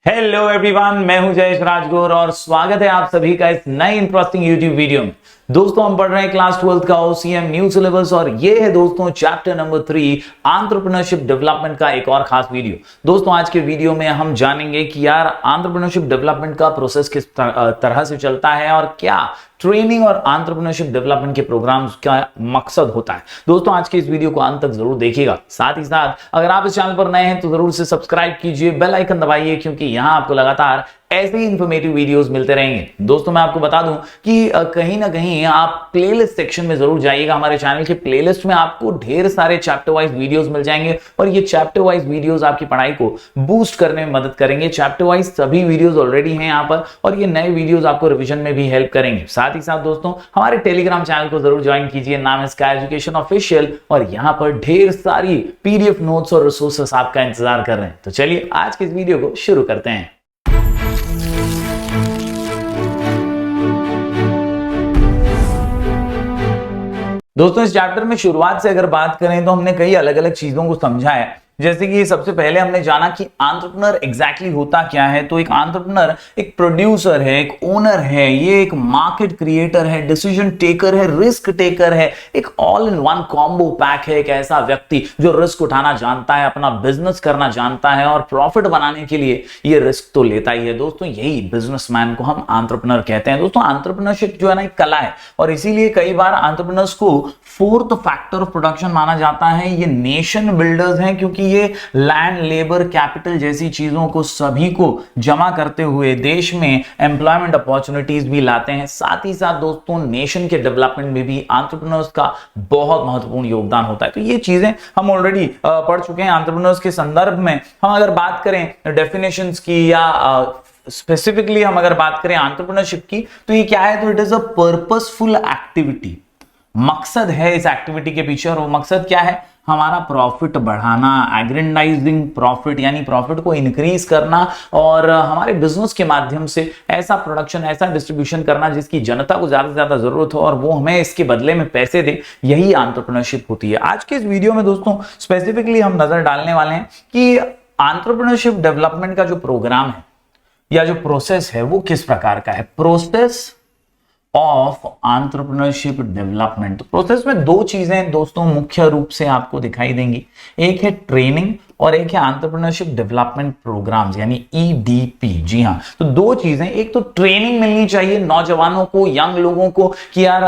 Hello everyone, मैं हूं जयेश राजगौर और स्वागत है आप सभी का इस नए इंटरेस्टिंग यूट्यूब वीडियो में। दोस्तों, हम पढ़ रहे हैं क्लास 12 का ओसीएम न्यू सिलेबस और ये है दोस्तों चैप्टर नंबर 3 एंटरप्रेन्योरशिप डेवलपमेंट का एक और खास वीडियो। दोस्तों, आज के वीडियो में हम जानेंगे कि यार एंटरप्रेन्योरशिप डेवलपमेंट का प्रोसेस किस तरह से चलता है और क्या ट्रेनिंग और एंटरप्रेन्योरशिप डेवलपमेंट के प्रोग्राम्स का मकसद होता है। दोस्तों, आज के इस वीडियो को अंत तक जरूर देखिएगा। साथ ही साथ अगर आप इस चैनल पर नए हैं तो जरूर से सब्सक्राइब कीजिए, बेल आइकन दबाइए, क्योंकि यहां आपको लगातार ऐसे ही इंफॉर्मेटिव वीडियोस मिलते रहेंगे। दोस्तों, मैं आपको बता दूं कि कहीं ना कहीं आप प्लेलिस्ट सेक्शन में जरूर जाइएगा। हमारे चैनल के प्लेलिस्ट में आपको ढेर सारे चैप्टर वाइज वीडियोस मिल जाएंगे और ये चैप्टर वाइज वीडियोस आपकी पढ़ाई को बूस्ट करने में मदद करेंगे। चैप्टर वाइज सभी वीडियोस ऑलरेडी हैं यहाँ पर और ये नए वीडियोस आपको रिवीजन में भी हेल्प करेंगे। साथ ही साथ दोस्तों, हमारे टेलीग्राम चैनल को जरूर ज्वाइन कीजिए, नाम है स्काई एजुकेशन ऑफिशियल, और यहाँ पर ढेर सारी पीडीएफ नोट्स और रिसोर्सेस आपका इंतजार कर रहे हैं। तो चलिए आज के इस वीडियो को शुरू करते हैं। दोस्तों, इस चैप्टर में शुरुआत से अगर बात करें तो हमने कई अलग अलग चीजों को समझा है। जैसे कि सबसे पहले हमने जाना कि एंटरप्रेन्योर एग्जैक्टली होता क्या है। तो एक एंटरप्रेन्योर एक प्रोड्यूसर है, एक ओनर है, ये एक मार्केट क्रिएटर है, डिसीजन टेकर है, रिस्क टेकर है, एक all in one combo pack है। एक ऐसा व्यक्ति जो रिस्क उठाना जानता है, अपना बिजनेस करना जानता है और प्रॉफिट बनाने के लिए ये रिस्क तो लेता ही है। दोस्तों, यही बिजनेसमैन को हम एंटरप्रेन्योर कहते हैं। दोस्तों, एंटरप्रेन्योरशिप जो है ना एक कला है और इसीलिए कई बार एंटरप्रेन्योर्स को फोर्थ फैक्टर ऑफ प्रोडक्शन माना जाता है। ये नेशन बिल्डर्स हैं क्योंकि ये लैंड, लेबर, कैपिटल जैसी चीजों को सभी को जमा करते हुए देश में एम्प्लॉयमेंट अपॉर्चुनिटीज भी लाते हैं। साथ ही साथ दोस्तों, नेशन के डेवलपमेंट में भी एंटरप्रेन्योर्स का बहुत महत्वपूर्ण योगदान होता है। तो ये चीजें हम ऑलरेडी पढ़ चुके हैं। एंटरप्रेन्योर्स के संदर्भ में हम अगर बात करें डेफिनेशंस की या स्पेसिफिकली हम अगर बात करें एंटरप्रेन्योरशिप की, तो ये क्या है? तो it is a purposeful activity. मकसद है इस एक्टिविटी के पीछे और वो मकसद क्या है? हमारा प्रॉफिट बढ़ाना, एग्रेंडाइजिंग प्रॉफिट, यानी प्रॉफिट को इंक्रीज करना और हमारे बिजनेस के माध्यम से ऐसा प्रोडक्शन, ऐसा डिस्ट्रीब्यूशन करना जिसकी जनता को ज्यादा से ज्यादा जरूरत हो और वो हमें इसके बदले में पैसे दे। यही एंटरप्रेन्योरशिप होती है। आज के इस वीडियो में दोस्तों स्पेसिफिकली हम नजर डालने वाले हैं कि एंटरप्रेन्योरशिप डेवलपमेंट का जो प्रोग्राम है या जो प्रोसेस है वो किस प्रकार का है। Process of entrepreneurship development. Process में दो चीजें दोस्तों मुख्य रूप से आपको दिखाई देंगी। एक है ट्रेनिंग और एक है एंटरप्रेन्योरशिप डेवलपमेंट प्रोग्राम्स यानी ईडीपी। जी हाँ, तो दो चीजें, एक तो ट्रेनिंग मिलनी चाहिए नौजवानों को, यंग लोगों को कि यार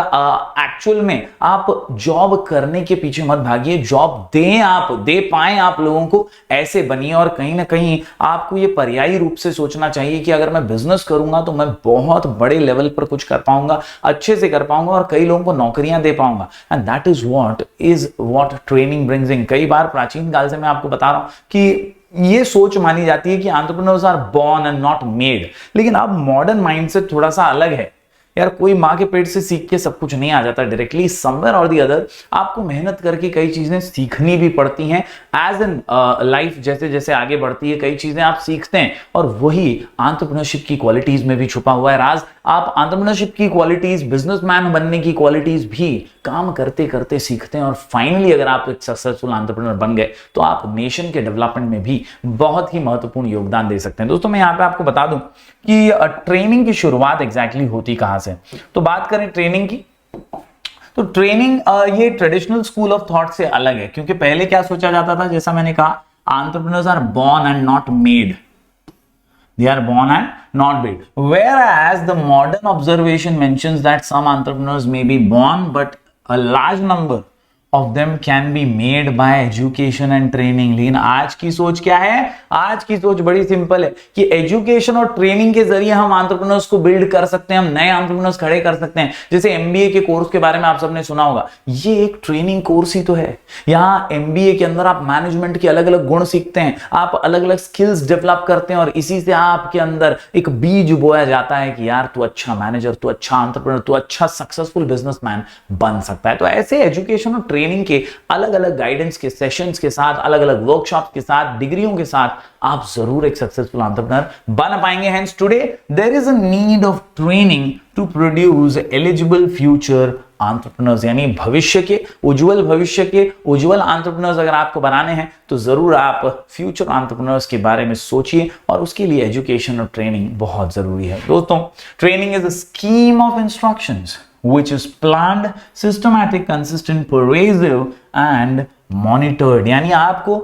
एक्चुअल में आप जॉब करने के पीछे मत भागिए, जॉब दें, आप दे पाएं आप लोगों को, ऐसे बनिए। और कहीं ना कहीं आपको ये पर्यायी रूप से सोचना चाहिए कि अगर मैं बिजनेस करूंगा तो मैं बहुत बड़े लेवल पर कुछ कर पाऊंगा, अच्छे से कर पाऊंगा और कई लोगों को नौकरियां दे पाऊंगा। And that is what training brings in. कई बार प्राचीन काल से मैं आपको बता रहा हूं कि ये सोच मानी जाती है कि entrepreneurs are born and not made, लेकिन अब मॉडर्न माइंडसेट थोड़ा सा अलग है। यार, कोई मां के पेट से सीख के सब कुछ नहीं आ जाता डायरेक्टली। समवेयर और दी अदर आपको मेहनत करके कई चीजें सीखनी भी पड़ती हैं। एज एन लाइफ जैसे जैसे आगे बढ़ती है कई चीजें आप सीखते हैं और वही एंटरप्रेन्योरशिप की क्वालिटीज में भी छुपा हुआ है राज। आप एंटरप्रेन्योरशिप की क्वालिटीज, बिजनेसमैन बनने की क्वालिटीज भी काम करते करते सीखते हैं और फाइनली अगर आप एक सक्सेसफुल एंटरप्रेन्योर बन गए तो आप नेशन के डेवलपमेंट में भी बहुत ही महत्वपूर्ण योगदान दे सकते हैं। दोस्तों, मैं यहाँ पे आपको बता दूं कि ट्रेनिंग की शुरुआत एग्जैक्टली होती कहां से। तो बात करें ट्रेनिंग की, तो ट्रेनिंग ये ट्रेडिशनल स्कूल ऑफ थॉट से अलग है क्योंकि पहले क्या सोचा जाता था, जैसा मैंने कहा, entrepreneurs are born and not made. They are born and not made. Whereas the modern observation mentions that some entrepreneurs may be born, but a large number of them can be made by education and training. लेकिन आज की सोच क्या है? आज की सोच बड़ी सिंपल है कि एजुकेशन और ट्रेनिंग के जरिए हम एंटरप्रेन्योर्स को बिल्ड कर सकते हैं, हम नए एंटरप्रेन्योर्स खड़े कर सकते हैं। जैसे एमबीए के कोर्स के बारे में आप सबने सुना होगा, ये एक ट्रेनिंग कोर्स ही तो है। यहाँ एमबीए के अंदर आप मैनेजमेंट के अलग अलग गुण सीखते हैं, आप अलग अलग स्किल्स डेवलप करते हैं और इसी से आपके अंदर एक बीज बोया जाता है कि यार तू अच्छा मैनेजर, तू अच्छा एंटरप्रेन्योर, तू अच्छा सक्सेसफुल बिजनेसमैन बन सकता है। तो ऐसे एजुकेशन और ट्रेनिंग ट्रेनिंग के अलग अलग गाइडेंस के सेशंस के साथ, अलग अलग वर्कशॉप के साथ, डिग्रियों के साथ आप जरूर एक सक्सेसफुल एंटरप्रेन्योर बन पाएंगे। Hence today there is a need of training to produce eligible future entrepreneurs, यानी भविष्य के उज्जवल एंटरप्रेन्योर्स अगर आपको बनाने हैं तो जरूर आप फ्यूचर एंटरप्रेन्योर्स के बारे में सोचिए, और उसके लिए एजुकेशन और ट्रेनिंग बहुत जरूरी है। दोस्तों, training is a scheme of instructions which is planned, systematic, consistent, pervasive and monitored, यानी आपको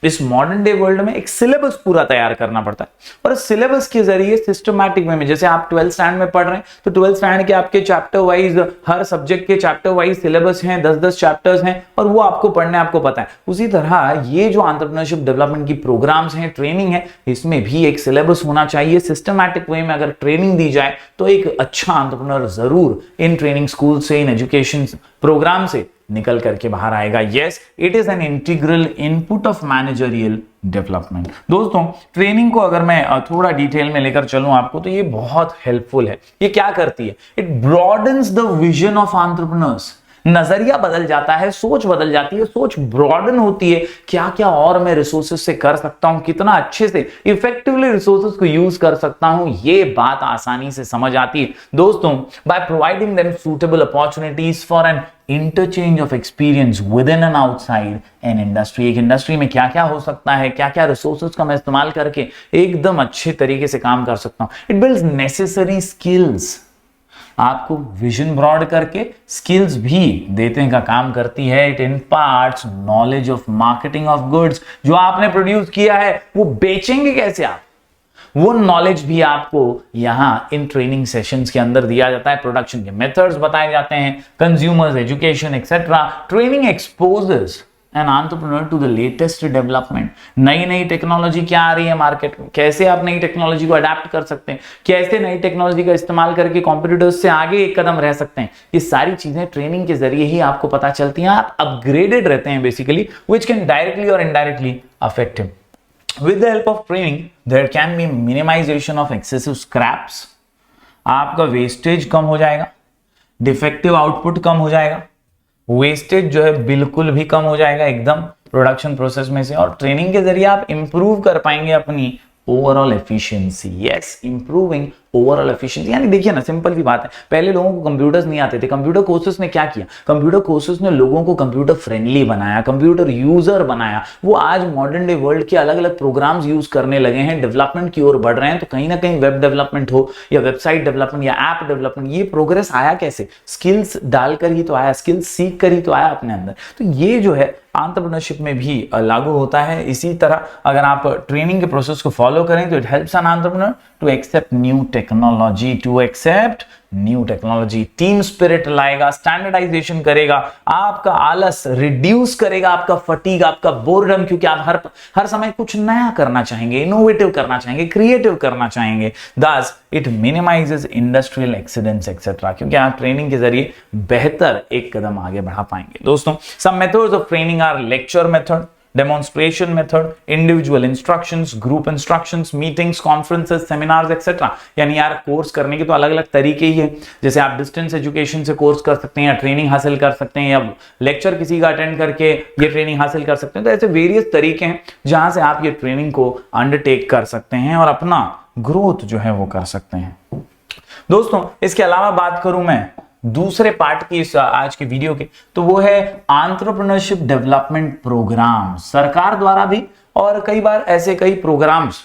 इस मॉडर्न डे वर्ल्ड में एक सिलेबस पूरा तैयार करना पड़ता है, और इस सिलेबस के जरिए सिस्टमैटिक वे में, जैसे आप 12th स्टैंडर्ड में पढ़ रहे हैं तो 12th स्टैंडर्ड के आपके चैप्टर वाइज, हर सब्जेक्ट के चैप्टर वाइज सिलेबस हैं, 10-10 चैप्टर्स हैं, और वो आपको पढ़ने आपको पता है। उसी तरह ये जो एंटरप्रेन्योरशिप डेवलपमेंट की प्रोग्राम्स हैं, ट्रेनिंग है, इसमें भी एक सिलेबस होना चाहिए। सिस्टमैटिक वे में अगर ट्रेनिंग दी जाए तो एक अच्छा एंटरप्रेन्योर जरूर इन ट्रेनिंग स्कूल से, इन एजुकेशन प्रोग्राम से निकल करके बाहर आएगा। Yes, it is an integral input of managerial development. दोस्तों, ट्रेनिंग को अगर मैं थोड़ा डिटेल में लेकर चलूं आपको, तो ये बहुत हेल्पफुल है। ये क्या करती है? It broadens the vision of entrepreneurs. नजरिया बदल जाता है, सोच बदल जाती है, सोच ब्रॉडन होती है। क्या क्या और मैं रिसोर्सेज से कर सकता हूं, कितना अच्छे से इफेक्टिवली रिसोर्सेज को यूज कर सकता हूं, ये बात आसानी से समझ आती है। दोस्तों, by providing them suitable opportunities for an interchange of experience within and outside an industry, एक इंडस्ट्री में क्या क्या हो सकता है, क्या क्या रिसोर्सेज का मैं इस्तेमाल करके एकदम अच्छे तरीके से काम कर सकता हूं। इट बिल्ड्स नेसेसरी स्किल्स, आपको विजन ब्रॉड करके स्किल्स भी देते का काम करती है। It imparts knowledge of marketing of goods, जो आपने प्रोड्यूस किया है वो बेचेंगे कैसे आप, वो नॉलेज भी आपको यहां इन ट्रेनिंग सेशंस के अंदर दिया जाता है। प्रोडक्शन के मेथड्स बताए जाते हैं, consumers education etcetera. Training exposes an entrepreneur to the latest development. नई नई टेक्नोलॉजी क्या आ रही है मार्केट में, कैसे आप नई टेक्नोलॉजी को अडेप्ट कर सकते हैं, कैसे नई टेक्नोलॉजी का इस्तेमाल करके कॉम्पिटिटर्स से आगे एक कदम रह सकते हैं, ये सारी चीजें ट्रेनिंग के जरिए ही आपको पता चलती हैं। आप अपग्रेडेड रहते हैं बेसिकली, विच कैन डायरेक्टली और indirectly affect him. With the help of training, there can be minimization of excessive scraps. आपका वेस्टेज कम हो जाएगा, डिफेक्टिव आउटपुट कम हो जाएगा, वेस्टेज जो है बिल्कुल भी कम हो जाएगा एकदम प्रोडक्शन प्रोसेस में से, और ट्रेनिंग के जरिए आप इंप्रूव कर पाएंगे अपनी overall efficiency. Yes, improving overall efficiency, यानी देखिए ना, सिंपल सी बात है, पहले लोगों को कंप्यूटर्स नहीं आते थे। कंप्यूटर कोर्सेज ने क्या किया? कंप्यूटर कोर्सेज ने लोगों को कंप्यूटर फ्रेंडली बनाया, कंप्यूटर यूजर बनाया। वो आज मॉडर्न डे वर्ल्ड के अलग अलग प्रोग्राम्स यूज करने लगे हैं, डेवलपमेंट की ओर बढ़ रहे हैं। तो कहीं ना कहीं वेब डेवलपमेंट हो या वेबसाइट डेवलपमेंट या ऐप डेवलपमेंट, ये प्रोग्रेस आया कैसे? स्किल्स डालकर ही तो आया, स्किल्स सीख कर ही तो आया अपने अंदर। तो ये जो है एंटरप्रेन्योरशिप में भी लागू होता है। इसी तरह अगर आप ट्रेनिंग के प्रोसेस को फॉलो करें तो it helps an entrepreneur to accept new technology, team spirit लाएगा, स्टैंडर्डाइजेशन करेगा, आपका आलस रिड्यूस करेगा, आपका फटीग, आपका बोरडम, क्योंकि आप हर समय कुछ नया करना चाहेंगे, इनोवेटिव करना चाहेंगे, क्रिएटिव करना चाहेंगे। Thus, it minimizes industrial accidents etc. क्योंकि आप ट्रेनिंग के जरिए बेहतर एक कदम आगे बढ़ा पाएंगे। दोस्तों, some methods of training are lecture method, demonstration method, individual instructions, group instructions, meetings, conferences, seminars etc. यानी यार कोर्स करने के तो अलग अलग तरीके ही है। जैसे आप डिस्टेंस एजुकेशन से कोर्स कर सकते हैं या ट्रेनिंग हासिल कर सकते हैं, या लेक्चर किसी का अटेंड करके ये ट्रेनिंग हासिल कर सकते हैं। तो ऐसे वेरियस तरीके हैं जहां से आप ये ट्रेनिंग को अंडरटेक कर सकते हैं और अपना ग्रोथ जो है वो कर सकते हैं। दोस्तों, इसके अलावा बात करूं मैं दूसरे पार्ट की इस आज की वीडियो के, तो वो है एंटरप्रेन्योरशिप डेवलपमेंट प्रोग्राम। सरकार द्वारा भी और कई बार ऐसे कई प्रोग्राम्स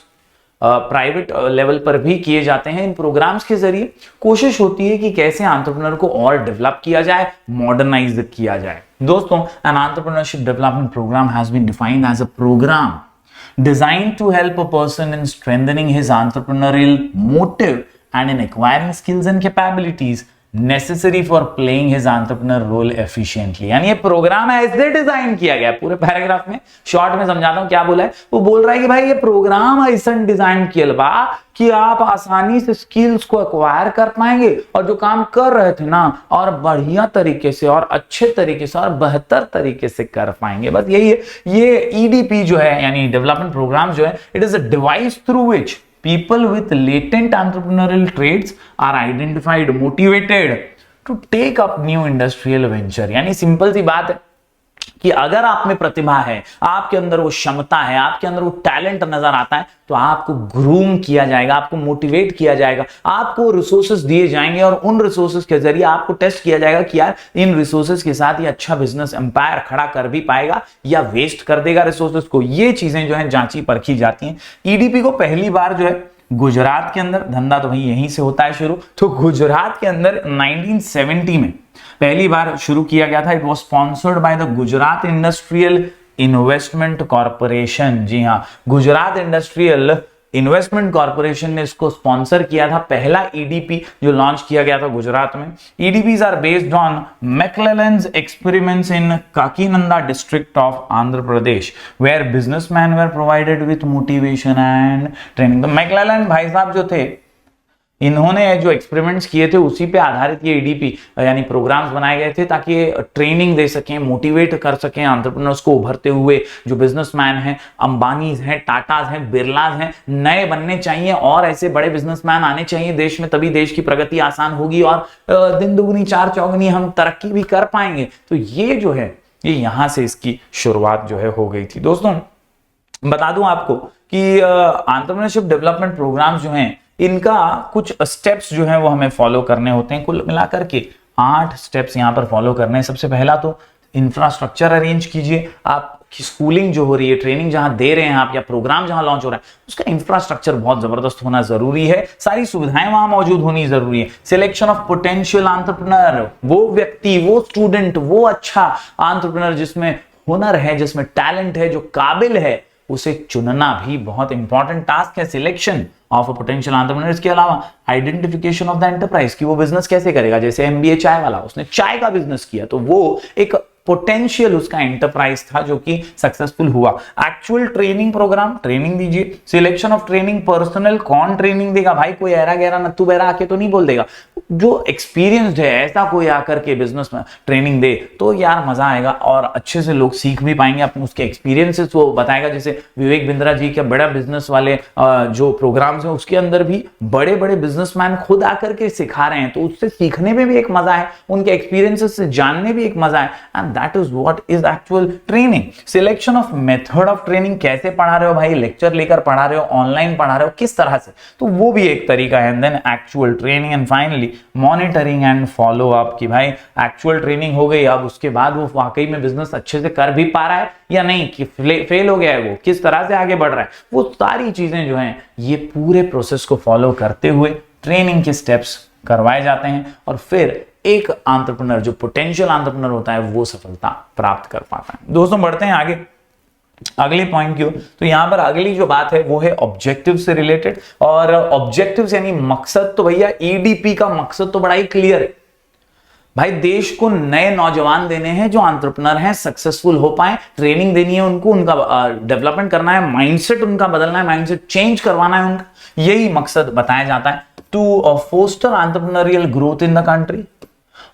प्राइवेट लेवल पर भी किए जाते हैं। इन प्रोग्राम्स के जरिए कोशिश होती है कि कैसे एंटरप्रेन्योर को और डेवलप किया जाए, मॉडर्नाइज किया जाए। दोस्तों, an entrepreneurship development program has been defined as a program designed to help a person in strengthening his entrepreneurial motive and in acquiring skills and capabilities necessary for playing his entrepreneur role efficiently। यानी ये programme ऐसे design किया गया, पूरे paragraph में short में समझाता हूं क्या बोला है। वो बोल रहा है कि भाई ये प्रोग्राम ऐसा डिजाइन किया बा कि आप आसानी से स्किल्स को एक्वायर कर पाएंगे और जो काम कर रहे थे ना, और बढ़िया तरीके से और अच्छे तरीके से और बेहतर तरीके से कर पाएंगे। बस यही है। ये EDP जो है, यानी डेवलपमेंट प्रोग्राम जो है, it is a device through which people with latent entrepreneurial traits are identified, motivated to take up new industrial venture. यानी सिंपल सी बात है कि अगर आप में प्रतिभा है, आपके अंदर वो क्षमता है, आपके अंदर वो टैलेंट नजर आता है, तो आपको ग्रूम किया जाएगा, आपको मोटिवेट किया जाएगा, आपको रिसोर्सेज दिए जाएंगे और उन रिसोर्सेज के जरिए आपको टेस्ट किया जाएगा कि यार इन रिसोर्सेज के साथ ये अच्छा बिजनेस एम्पायर खड़ा कर भी पाएगा या वेस्ट कर देगा रिसोर्सेज को। ये चीजें जो है जांची परखी जाती हैं। ईडीपी को पहली बार जो है गुजरात के अंदर, धंधा तो भाई यहीं से होता है शुरू, तो गुजरात के अंदर 1970 में पहली बार शुरू किया गया था। It was sponsored by the Gujarat industrial investment corporation. जी हाँ, गुजरात इंडस्ट्रियल इन्वेस्टमेंट कॉर्पोरेशन ने इसको स्पॉन्सर किया था। पहला ईडीपी जो लॉन्च किया गया था गुजरात में। EDPs are based on McClelland's experiments in Kakinada district of Andhra Pradesh, where businessman were provided with motivation and training. तो मैक्लेलैंड भाई साहब जो थे, इन्होंने जो एक्सपेरिमेंट्स किए थे उसी पे आधारित ये ईडीपी यानी प्रोग्राम्स बनाए गए थे, ताकि ट्रेनिंग दे सकें, मोटिवेट कर सकें एंटरप्रेन्योर्स को, उभरते हुए जो बिजनेसमैन हैं, अंबानीज हैं, टाटाज हैं, बिरलाज हैं, नए बनने चाहिए और ऐसे बड़े बिजनेसमैन आने चाहिए देश में, तभी देश की प्रगति आसान होगी और दिन दुगनी चार चौगुनी हम तरक्की भी कर पाएंगे। तो ये जो है ये यहां से इसकी शुरुआत जो है हो गई थी। दोस्तों बता दूं आपको कि एंटरप्रेन्योरशिप डेवलपमेंट प्रोग्राम्स जो हैं इनका कुछ स्टेप्स जो है वो हमें फॉलो करने होते हैं। कुल मिलाकर के 8 स्टेप्स यहां पर फॉलो करने हैं। सबसे पहला तो इंफ्रास्ट्रक्चर अरेंज कीजिए। आपकी स्कूलिंग जो हो रही है, ट्रेनिंग जहां दे रहे हैं आप या प्रोग्राम जहां लॉन्च हो रहा है, उसका इंफ्रास्ट्रक्चर बहुत जबरदस्त होना जरूरी है, सारी सुविधाएं वहां मौजूद होनी जरूरी है। सिलेक्शन ऑफ पोटेंशियल एंटरप्रेन्योर, वो व्यक्ति, वो स्टूडेंट, वो अच्छा एंटरप्रेन्योर जिसमें हुनर है, जिसमें टैलेंट है, जो काबिल है, उसे चुनना भी बहुत इंपॉर्टेंट टास्क है। Selection of a potential entrepreneur. इसके अलावा आइडेंटिफिकेशन ऑफ द एंटरप्राइज की वो बिजनेस कैसे करेगा। जैसे एमबीए चाय वाला, उसने चाय का बिजनेस किया तो वो एक पोटेंशियल उसका एंटरप्राइज था जो कि सक्सेसफुल हुआ। एक्चुअल ट्रेनिंग प्रोग्राम, ट्रेनिंग दीजिए। सिलेक्शन ऑफ ट्रेनिंग पर्सनल, कौन ट्रेनिंग देगा भाई, कोई ऐरा गहरा नत्थु बहरा आके तो नहीं बोल देगा, जो एक्सपीरियंस्ड है ऐसा कोई आकर के बिजनेस में ट्रेनिंग दे तो यार मजा आएगा और अच्छे से लोग सीख भी पाएंगे अपने उसके एक्सपीरियंसेस वो बताएगा। जैसे विवेक बिंद्रा जी के बड़ा बिजनेस वाले जो प्रोग्राम्स हैं उसके अंदर भी बड़े बड़े बिजनेसमैन खुद आकर के सिखा रहे हैं, तो उससे सीखने में भी एक मजा है, उनके एक्सपीरियंसेस से जानने भी एक मजा है। And that is what is actual training. Selection of method of training, कैसे पढ़ा रहे हो भाई, लेक्चर लेकर पढ़ा रहे हो, ऑनलाइन पढ़ा रहे हो, किस तरह से, तो वो भी एक तरीका है। And then actual training and finally monitoring and follow up की भाई एक्चुअल ट्रेनिंग हो गई, अब उसके बाद वो वाकई में बिजनेस अच्छे से कर भी पा रहा है या नहीं, कि फेल हो गया है, वो किस तरह से आगे बढ़ रहा है, वो सारी चीजें जो हैं ये पूरे प्रोसेस को फॉलो करते हुए ट्रेनिंग के स्टेप्स करवाए जाते हैं और फिर एक एंटरप्रेन्योर जो पोटेंशियल एंटरप्रेन्योर होता है वो सफलता प्राप्त कर पाता है। दोस्तों बढ़ते हैं आगे अगले पॉइंट की ओर। तो यहां पर अगली जो बात है वो है ऑब्जेक्टिव से रिलेटेड। और ऑब्जेक्टिव्स यानी मकसद, तो भैया ईडीपी का मकसद तो बड़ा ही क्लियर है भाई, देश को नए नौजवान देने हैं जो एंटरप्रेन्योर हैं, सक्सेसफुल हो पाए, ट्रेनिंग देनी है उनको, उनका डेवलपमेंट करना है, माइंडसेट उनका बदलना है, माइंडसेट चेंज करवाना है उनका, यही मकसद बताया जाता है। To foster entrepreneurial growth in the country,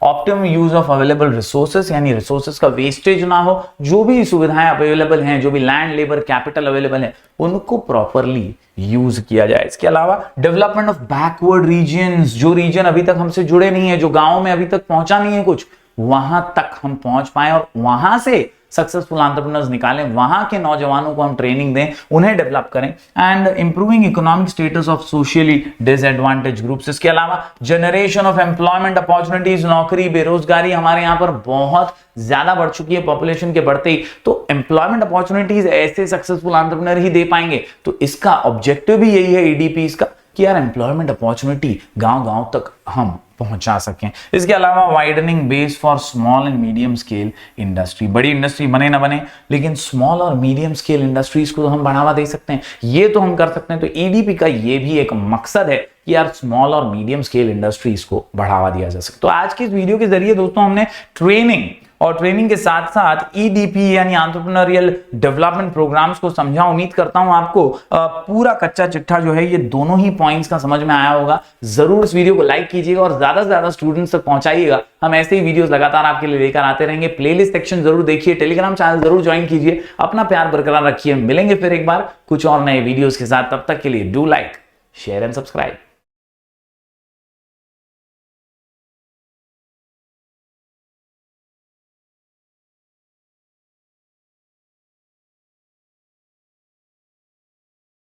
optimum use of available resources यानी रिसोर्सेस का वेस्टेज ना हो, जो भी सुविधाएं अवेलेबल हैं, जो भी लैंड, लेबर, कैपिटल अवेलेबल है, उनको प्रॉपरली यूज किया जाए। इसके अलावा डेवलपमेंट ऑफ बैकवर्ड रीजन्स, जो रीजन अभी तक हमसे जुड़े नहीं है, जो गांव में अभी तक पहुंचा नहीं है कुछ, वहां तक हम पहुंच पाए और वहां से सक्सेसफुल एंटरप्रेन्योर्स निकालें, वहां के नौजवानों को हम ट्रेनिंग दें, उन्हें डेवलप करें। And improving economic status of socially disadvantage groups. इसके अलावा जनरेशन ऑफ एम्प्लॉयमेंट अपॉर्चुनिटीज, नौकरी, बेरोजगारी हमारे यहां पर बहुत ज्यादा बढ़ चुकी है पॉपुलेशन के बढ़ते ही, तो एम्प्लॉयमेंट अपॉर्चुनिटीज ऐसे सक्सेसफुल एंटरप्रेन्योर ही दे पाएंगे। तो इसका ऑब्जेक्टिव भी यही है ईडीपी का कि यार एम्प्लॉयमेंट अपॉर्चुनिटी गांव-गांव तक हम पहुंचा सकें। इसके अलावा widening base for small and medium scale industry, बड़ी इंडस्ट्री बने ना बने लेकिन स्मॉल और मीडियम स्केल इंडस्ट्रीज को तो हम बढ़ावा दे सकते हैं, ये तो हम कर सकते हैं। तो ईडीपी का ये भी एक मकसद है कि यार स्मॉल और मीडियम स्केल इंडस्ट्रीज को बढ़ावा दिया जा सके। तो आज की इस वीडियो के जरिए दोस्तों हमने ट्रेनिंग और ट्रेनिंग के साथ साथ ईडीपी यानी एंटरप्रेन्योरियल डेवलपमेंट प्रोग्राम्स को समझा। उम्मीद करता हूं आपको पूरा कच्चा चिट्ठा जो है ये दोनों ही पॉइंट्स का समझ में आया होगा। जरूर इस वीडियो को लाइक कीजिएगा और ज्यादा से ज्यादा स्टूडेंट्स तक पहुंचाइएगा। हम ऐसे ही वीडियोस लगातार आपके लिए लेकर आते रहेंगे। प्लेलिस्ट सेक्शन जरूर देखिए, टेलीग्राम चैनल जरूर ज्वाइन कीजिए, अपना प्यार बरकरार रखिए। मिलेंगे फिर एक बार कुछ और नए वीडियोस के साथ, तब तक के लिए do like, share and subscribe.